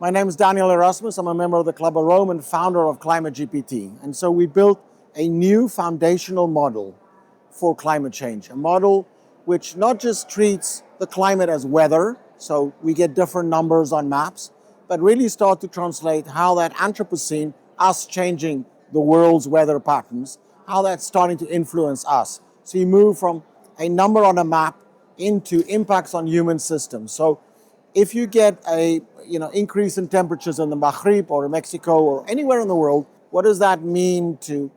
My name is Daniel Erasmus. I'm a member of the Club of Rome and founder of Climate GPT. And so we built a new foundational model for climate change, a model which not just treats the climate as weather, so we get different numbers on maps, but really start to translate how that Anthropocene, us changing the world's weather patterns, how that's starting to influence us. So you move from a number on a map into impacts on human systems. So if you get a increase in temperatures in the Maghreb or Mexico or anywhere in the world, what does that mean to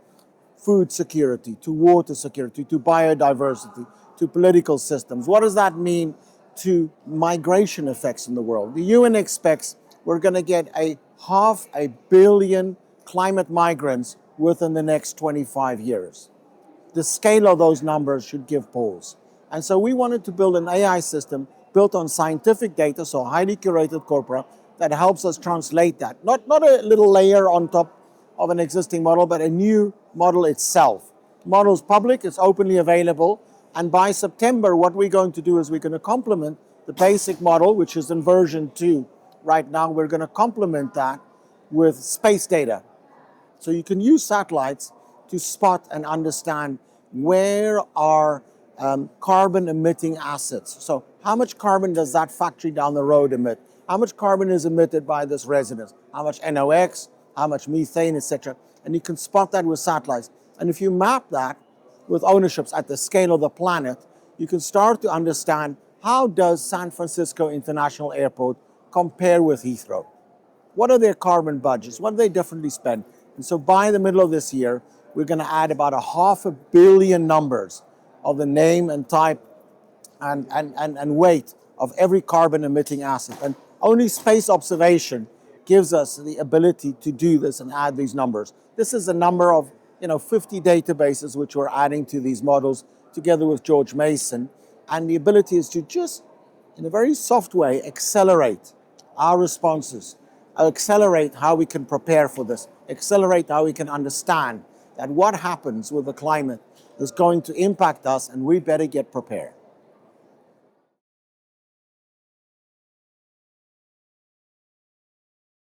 food security, to water security, to biodiversity, to political systems? What does that mean to migration effects in the world? The UN expects we're going to get 500 million climate migrants within the next 25 years. The scale of those numbers should give pause. And so we wanted to build an AI system built on scientific data, so highly curated corpora, that helps us translate that. Not a little layer on top of an existing model, but a new model itself. The model is public, it's openly available, and by September, what we're going to do is we're going to complement the basic model, which is in version 2. Right now, we're going to complement that with space data. So you can use satellites to spot and understand where are carbon emitting assets. So how much carbon does that factory down the road emit? How much carbon is emitted by this residence? How much NOx, how much methane, etc. And you can spot that with satellites. And if you map that with ownerships at the scale of the planet, you can start to understand how does San Francisco International Airport compare with Heathrow? What are their carbon budgets? What do they differently spend? And so by the middle of this year, we're going to add about 500 million numbers of the name and type and weight of every carbon emitting asset. And only space observation gives us the ability to do this and add these numbers. This is a number of 50 databases which we're adding to these models together with George Mason. And the ability is to just, in a very soft way, accelerate our responses, accelerate how we can prepare for this, accelerate how we can understand that what happens with the climate is going to impact us and we better get prepared.